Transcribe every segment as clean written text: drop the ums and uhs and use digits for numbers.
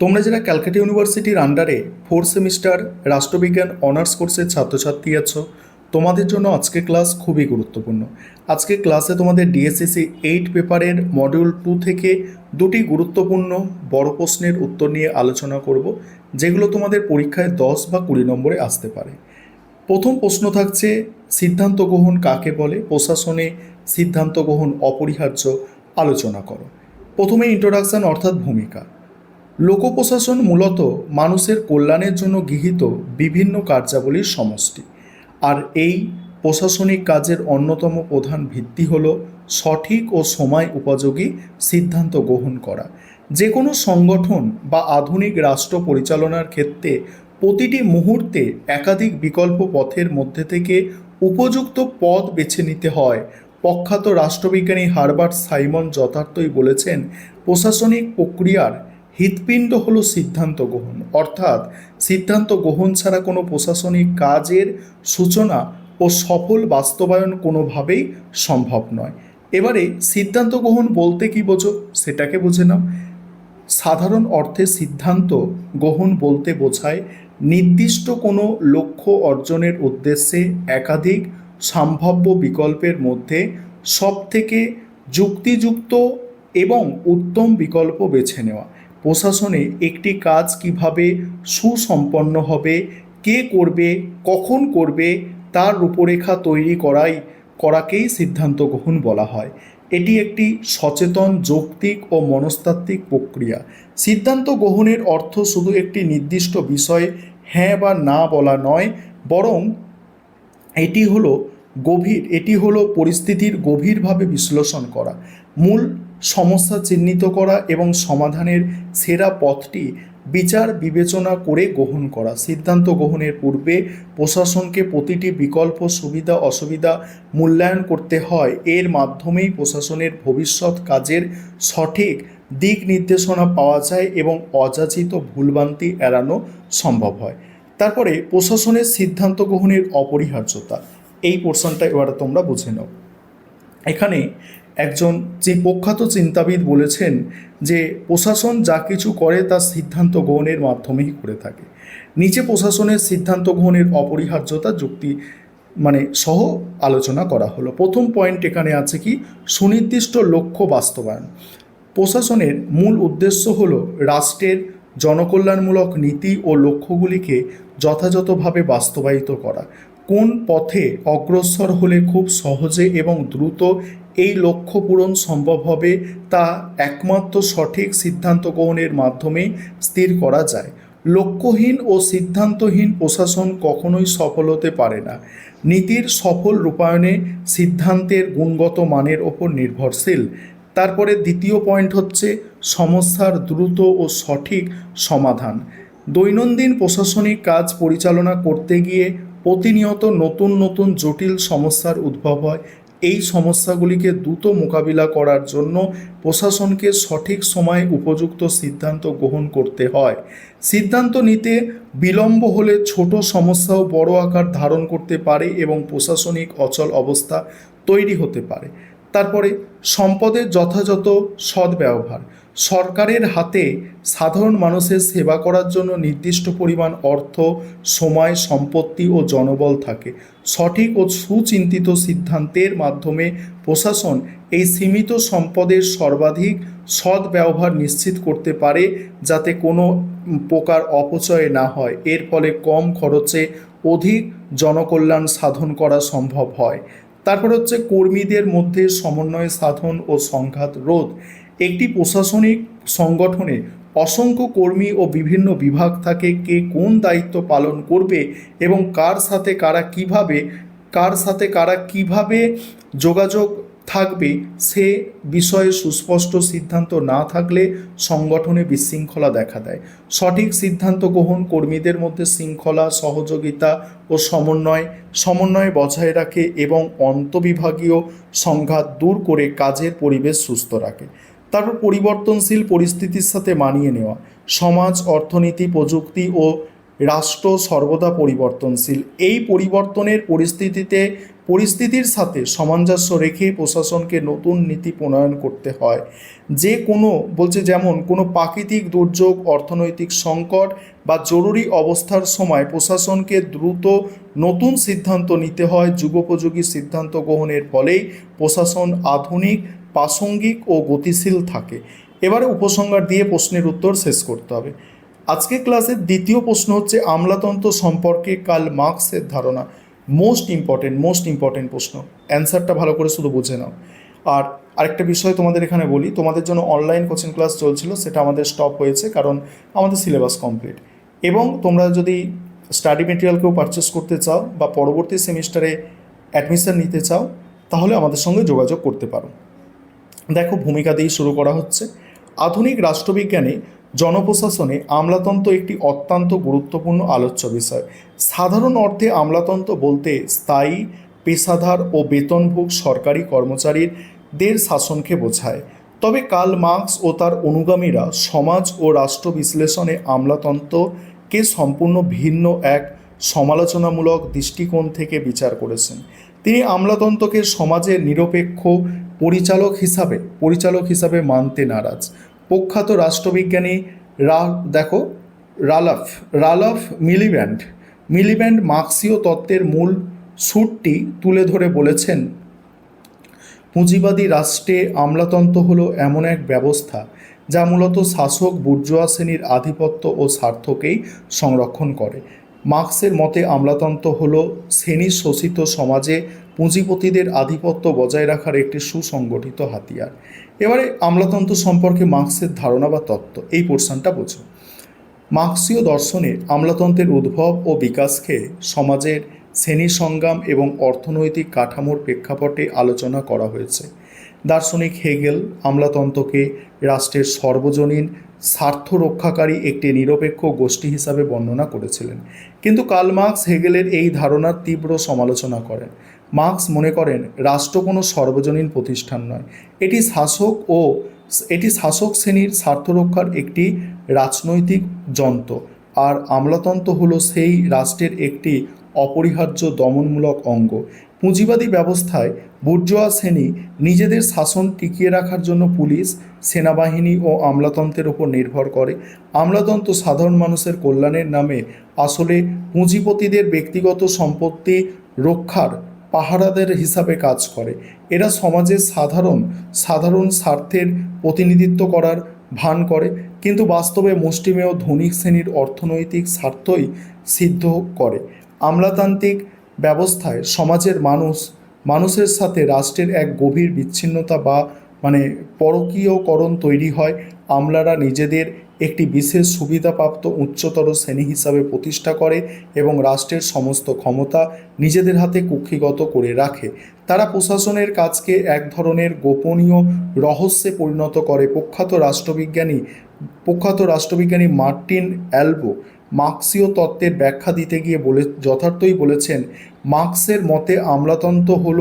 তোমরা যারা ক্যালকাটা ইউনিভার্সিটির আন্ডারে 4th সেমিস্টার রাষ্ট্রবিজ্ঞান অনার্স কোর্সের ছাত্রছাত্রী আছো, তোমাদের জন্য আজকে ক্লাস খুবই গুরুত্বপূর্ণ। আজকে ক্লাসে তোমাদের ডিএসসিসি 8 পেপারের মডিউল 2 থেকে দুটি গুরুত্বপূর্ণ বড় প্রশ্নের উত্তর নিয়ে আলোচনা করব, যেগুলো তোমাদের পরীক্ষায় 10 বা 20 নম্বরে আসতে পারে। প্রথম প্রশ্ন থাকছে, সিদ্ধান্ত গ্রহণ কাকে বলে? প্রশাসনে সিদ্ধান্ত গ্রহণ অপরিহার্য, আলোচনা করো। প্রথমে ইন্ট্রোডাকশন অর্থাৎ ভূমিকা। লোকপ্রশাসন মূলত মানুষের কল্যাণের জন্য গৃহীত বিভিন্ন কার্যাবলীর সমষ্টি, আর এই প্রশাসনিক কাজের অন্যতম প্রধান ভিত্তি হল সঠিক ও সময় উপযোগী সিদ্ধান্ত গ্রহণ করা। যে কোনো সংগঠন বা আধুনিক রাষ্ট্র পরিচালনার ক্ষেত্রে প্রতিটি মুহূর্তে একাধিক বিকল্প পথের মধ্যে থেকে উপযুক্ত পথ বেছে নিতে হয়। প্রখ্যাত রাষ্ট্রবিজ্ঞানী হারবার্ট সাইমন যথার্থই বলেছেন, প্রশাসনিক প্রক্রিয়ার হৃৎপিণ্ড হলো সিদ্ধান্ত গ্রহণ, অর্থাৎ সিদ্ধান্ত গ্রহণ ছাড়া কোনো প্রশাসনিক কাজের সূচনা ও সফল বাস্তবায়ন কোনোভাবেই সম্ভব নয়। এবারে সিদ্ধান্ত গ্রহণ বলতে কি বোঝো সেটাকে বুঝে নাও। সাধারণ অর্থে সিদ্ধান্ত গ্রহণ বলতে বোঝায় নির্দিষ্ট কোনো লক্ষ্য অর্জনের উদ্দেশ্যে একাধিক সম্ভাব্য বিকল্পের মধ্যে সবথেকে যুক্তিযুক্ত এবং উত্তম বিকল্প বেছে নেওয়া। প্রশাসনে একটি কাজ কিভাবে সুসম্পন্ন হবে, কে করবে, কখন করবে, তার রূপরেখা তৈরি করাকেই সিদ্ধান্ত গ্রহণ বলা হয়। এটি একটি সচেতন, যৌক্তিক ও মনস্তাত্ত্বিক প্রক্রিয়া। সিদ্ধান্ত গ্রহণের অর্থ শুধু একটি নির্দিষ্ট বিষয়ে হ্যাঁ বা না বলা নয়, বরং এটি হলো পরিস্থিতির গভীরভাবে বিশ্লেষণ করা, মূল সমস্যা চিহ্নিত করা এবং সমাধানের সেরা পথটি বিচার বিবেচনা করে গ্রহণ করা। সিদ্ধান্ত গ্রহণের পূর্বে প্রশাসনকে প্রতিটি বিকল্প সুবিধা অসুবিধা মূল্যায়ন করতে হয়। এর মাধ্যমেই প্রশাসনের ভবিষ্যৎ কাজের সঠিক দিক নির্দেশনা পাওয়া যায় এবং অযাচিত ভুলভ্রান্তি এড়ানো সম্ভব হয়। তারপরে প্রশাসনের সিদ্ধান্ত গ্রহণের অপরিহার্যতা, এই পোর্শনটা এবারে তোমরা বুঝে নাও। এখানে একজন যে প্রখ্যাত চিন্তাবিদ বলেছেন যে প্রশাসন যা কিছু করে তা সিদ্ধান্ত গ্রহণের মাধ্যমেই করে থাকে। নিচে প্রশাসনের সিদ্ধান্ত গ্রহণের অপরিহার্যতা যুক্তি সহ আলোচনা করা হলো। প্রথম পয়েন্ট এখানে আছে কি, সুনির্দিষ্ট লক্ষ্য বাস্তবায়ন। প্রশাসনের মূল উদ্দেশ্য হলো রাষ্ট্রের জনকল্যাণমূলক নীতি ও লক্ষ্যগুলিকে যথাযথভাবে বাস্তবায়িত করা। কোন পথে অগ্রসর হলে খুব সহজে এবং দ্রুত এই লক্ষ্য পূরণ সম্ভব হবে তা একমাত্র সঠিক সিদ্ধান্ত গ্রহণের মাধ্যমে স্থির করা যায়। লক্ষ্যহীন ও সিদ্ধান্তহীন প্রশাসন কখনোই সফল হতে পারে না। নীতির সফল রূপায়ণে সিদ্ধান্তের গুণগত মানের ওপর নির্ভরশীল। তারপরে দ্বিতীয় পয়েন্ট হচ্ছে সমস্যার দ্রুত ও সঠিক সমাধান। দৈনন্দিন প্রশাসনিক কাজ পরিচালনা করতে গিয়ে প্রতিনিয়ত নতুন নতুন জটিল সমস্যার উদ্ভব হয়। এই সমস্যাগুলিকে দ্রুত মোকাবিলা করার জন্য প্রশাসনকে সঠিক সময়ে উপযুক্ত সিদ্ধান্ত গ্রহণ করতে হয়। সিদ্ধান্ত নিতে বিলম্ব হলে ছোট সমস্যাও বড় আকার ধারণ করতে পারে এবং প্রশাসনিক অচল অবস্থা তৈরি হতে পারে। তারপরে সম্পদের যথাযথ সদ্ব্যবহার। সরকারের হাতে সাধারণ মানুষের সেবা করার জন্য নির্দিষ্ট পরিমাণ অর্থ, সময়, সম্পত্তি ও জনবল থাকে। সঠিক ও সুচিন্তিত সিদ্ধান্তের মাধ্যমে প্রশাসন এই সীমিত সম্পদের সর্বাধিক সদ্ব্যবহার নিশ্চিত করতে পারে, যাতে কোনো প্রকার অপচয় না হয়। এর ফলে কম খরচে অধিক জনকল্যাণ সাধন করা সম্ভব হয়। তারপর হচ্ছে কর্মীদের মধ্যে সমন্বয় সাধন ও সংঘাত রোধ। একটি প্রশাসনিক সংগঠনে অসংখ্য কর্মী ও বিভিন্ন বিভাগ থাকে। কে কোন দায়িত্ব পালন করবে এবং কার সাথে কারা কিভাবে যোগাযোগ থাকবে সে বিষয়ে সুস্পষ্ট সিদ্ধান্ত না থাকলে সংগঠনে বিশৃঙ্খলা দেখা দেয়। সঠিক সিদ্ধান্ত গ্রহণ কর্মীদের মধ্যে শৃঙ্খলা, সহযোগিতা ও সমন্বয় বজায় রাখে এবং আন্তঃবিভাগীয় সংঘাত দূর করে কাজের পরিবেশ সুস্থ রাখে। তারপর পরিবর্তনশীল পরিস্থিতির সাথে মানিয়ে নেওয়া। সমাজ, অর্থনীতি, প্রযুক্তি ও রাষ্ট্র সর্বদা পরিবর্তনশীল। এই পরিবর্তনের পরিস্থিতির সাথে সামঞ্জস্য রেখে প্রশাসনকে নতুন নীতি প্রণয়ন করতে হয়। যে কোনো বলছে যেমন কোনো প্রাকৃতিক দুর্যোগ, অর্থনৈতিক সংকট বা জরুরি অবস্থার সময় প্রশাসনকে দ্রুত নতুন সিদ্ধান্ত নিতে হয়। যুগোপযোগী সিদ্ধান্ত গ্রহণের ফলেই প্রশাসন আধুনিক, প্রাসঙ্গিক ও গতিশীল থাকে। এবারে উপসংহার দিয়ে প্রশ্নের উত্তর শেষ করতে হবে। আজকে ক্লাসের দ্বিতীয় প্রশ্ন হচ্ছে আমলাতন্ত্র সম্পর্কে কার্ল মার্কসের ধারণা। মোস্ট ইম্পর্টেন্ট প্রশ্ন, অ্যান্সারটা ভালো করে শুধু বুঝে নাও। আর আরেকটা বিষয় তোমাদের এখানে বলি, তোমাদের জন্য অনলাইন কোচিং ক্লাস চলছিল, সেটা আমাদের স্টপ হয়েছে কারণ আমাদের সিলেবাস কমপ্লিট। এবং তোমরা যদি স্টাডি মেটেরিয়ালকেও পারচেস করতে চাও বা পরবর্তী সেমিস্টারে অ্যাডমিশন নিতে চাও তাহলে আমাদের সঙ্গে যোগাযোগ করতে পারো। দেখো, ভূমিকা দিয়েই শুরু করা হচ্ছে। আধুনিক রাষ্ট্রবিজ্ঞানে জনপ্রশাসনে আমলাতন্ত্র একটি অত্যন্ত গুরুত্বপূর্ণ আলোচ্য বিষয়। সাধারণ অর্থে আমলাতন্ত্র বলতে স্থায়ী, পেশাদার ও বেতনভোগ সরকারি কর্মচারীদের শাসনকে বোঝায়। তবে কার্ল মার্কস ও তার অনুগামীরা সমাজ ও রাষ্ট্র বিশ্লেষণে আমলাতন্ত্রকে সম্পূর্ণ ভিন্ন এক সমালোচনামূলক দৃষ্টিকোণ থেকে বিচার করেছেন। তিনি আমলাতন্ত্রকে সমাজের নিরপেক্ষ পরিচালক হিসাবে মানতে নারাজ। প্রখ্যাত রাষ্ট্রবিজ্ঞানী রালফ মিলিব্যান্ড মার্ক্সীয় তত্ত্বের মূল সুরটি তুলে ধরে বলেছেন, পুঁজিবাদী রাষ্ট্রে আমলাতন্ত্র হলো এমন এক ব্যবস্থা যা মূলত শাসক বুর্জোয়া শ্রেণীর আধিপত্য ও স্বার্থকেই সংরক্ষণ করে। মার্ক্সের মতে আমলাতন্ত্র হলো শ্রেণী শোষিত সমাজে পুঁজিপতিদের আধিপত্য বজায় রাখার একটি সুসংগঠিত হাতিয়ার। এবারে আমলাতন্ত্র সম্পর্কে মার্ক্সের ধারণা বা তত্ত্ব, এই পোর্শনটা বোঝো। মার্ক্সীয় দর্শনে আমলাতন্ত্রের উদ্ভব ও বিকাশকে সমাজের শ্রেণী সংগ্রাম এবং অর্থনৈতিক কাঠামোর প্রেক্ষাপটে আলোচনা করা হয়েছে। দার্শনিক হেগেল আমলাতন্ত্রকে রাষ্ট্রের সর্বজনীন স্বার্থ রক্ষাকারী একটি নিরপেক্ষ গোষ্ঠী হিসাবে বর্ণনা করেছিলেন, কিন্তু কার্ল মার্কস হেগেলের এই ধারণার তীব্র সমালোচনা করেন। মার্কস মনে করেন রাষ্ট্র কোনো সর্বজনীন প্রতিষ্ঠান নয়, এটি শাসক শ্রেণীর স্বার্থ রক্ষার একটি রাজনৈতিক যন্ত্র, আর আমলাতন্ত্র হলো সেই রাষ্ট্রের একটি অপরিহার্য দমনমূলক অঙ্গ। পুঁজিবাদী ব্যবস্থায় বুর্জোয়া শ্রেণী নিজেদের শাসন টিকিয়ে রাখার জন্য পুলিশ, সেনাবাহিনী ও আমলাতন্ত্রের উপর নির্ভর করে। আমলাতন্ত্র সাধারণ মানুষের কল্যাণের নামে আসলে পুঁজিপতিদের ব্যক্তিগত সম্পত্তি রক্ষার পাহারাদের হিসাবে কাজ করে। এরা সমাজের সাধারণ স্বার্থের প্রতিনিধিত্ব করার ভান করে, কিন্তু বাস্তবে মুষ্টিমেয় ধনিক শ্রেণীর অর্থনৈতিক স্বার্থই সিদ্ধ করে। আমলাতান্ত্রিক ব্যবস্থায় সমাজের মানুষের সাথে রাষ্ট্রের এক গভীর বিচ্ছিন্নতা বা পরকীয়করণ তৈরি হয়। আমলারা নিজেদের একটি বিশেষ সুবিধাপ্রাপ্ত উচ্চতর শ্রেণী হিসাবে প্রতিষ্ঠা করে এবং রাষ্ট্রের সমস্ত ক্ষমতা নিজেদের হাতে কুক্ষিগত করে রাখে। তারা প্রশাসনের কাজকে এক ধরনের গোপনীয় রহস্যে পরিণত করে। প্রখ্যাত রাষ্ট্রবিজ্ঞানী মার্টিন অ্যালবো মার্ক্সীয় তত্ত্বের ব্যাখ্যা দিতে গিয়ে যথার্থই বলেছেন, মার্ক্সের মতে আমলাতন্ত্র হল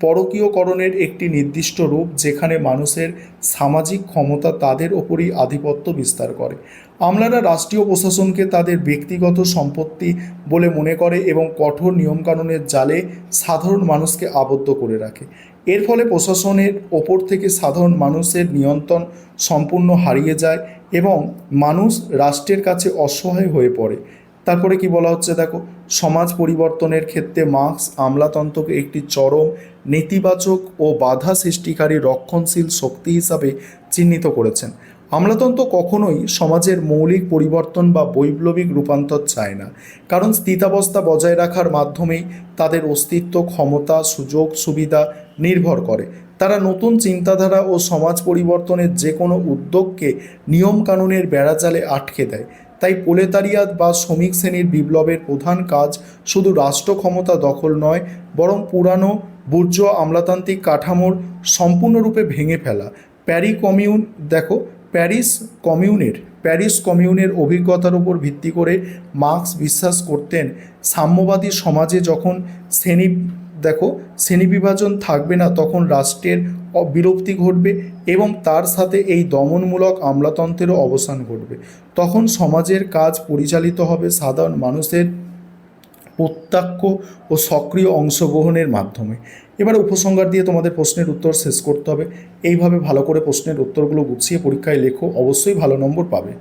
পরকীয়করণের একটি নির্দিষ্ট রূপ, যেখানে মানুষের সামাজিক ক্ষমতা তাদের ওপরই আধিপত্য বিস্তার করে। আমলারা রাষ্ট্রীয় প্রশাসনকে তাদের ব্যক্তিগত সম্পত্তি বলে মনে করে এবং কঠোর নিয়মকানুনের জালে সাধারণ মানুষকে আবদ্ধ করে রাখে। এর ফলে প্রশাসনের ওপর থেকে সাধারণ মানুষের নিয়ন্ত্রণ সম্পূর্ণ হারিয়ে যায় এবং মানুষ রাষ্ট্রের কাছে অসহায় হয়ে পড়ে। তারপরে কি বলা হচ্ছে দেখো, সমাজ পরিবর্তনের ক্ষেত্রে মার্ক্স আমলাতন্ত্রকে একটি চরম নেতিবাচক ও বাধা সৃষ্টিকারী রক্ষণশীল শক্তি হিসাবে চিহ্নিত করেছেন। আমলাতন্ত্র কখনোই সমাজের মৌলিক পরিবর্তন বা বৈপ্লবিক রূপান্তর চায় না, কারণ স্থিতাবস্থা বজায় রাখার মাধ্যমেই তাদের অস্তিত্ব, ক্ষমতা, সুযোগ সুবিধা নির্ভর করে। তারা নতুন চিন্তাধারা ও সমাজ পরিবর্তনের যে কোনো উদ্যোগকে নিয়মকানুনের বেড়াজালে আটকে দেয়। তাই প্রোলেতারিয়াত বা শ্রমিক শ্রেণীর বিপ্লবের প্রধান কাজ শুধু রাষ্ট্র ক্ষমতা দখল নয়, বরং পুরানো বুর্জোয়া আমলাতান্ত্রিক কাঠামোর সম্পূর্ণরূপে ভেঙে ফেলা। প্যারিস কমিউনের অভিজ্ঞতার উপর ভিত্তি করে মার্ক্স বিশ্বাস করতেন, সাম্যবাদী সমাজে যখন শ্রেণী দেখো শ্রেণীবিভাজন থাকবে না, তখন রাষ্ট্রের বিলুপ্তি ঘটবে এবং তার সাথে এই দমনমূলক আমলাতন্ত্রেরও অবসান ঘটবে। তখন সমাজের কাজ পরিচালিত হবে সাধারণ মানুষের প্রত্যক্ষ ও সক্রিয় অংশগ্রহণের মাধ্যমে। এবারে উপসংহার দিয়ে তোমাদের প্রশ্নের উত্তর শেষ করতে হবে। এইভাবে ভালো করে প্রশ্নের উত্তরগুলো গুছিয়ে পরীক্ষায় লেখো, অবশ্যই ভালো নম্বর পাবে।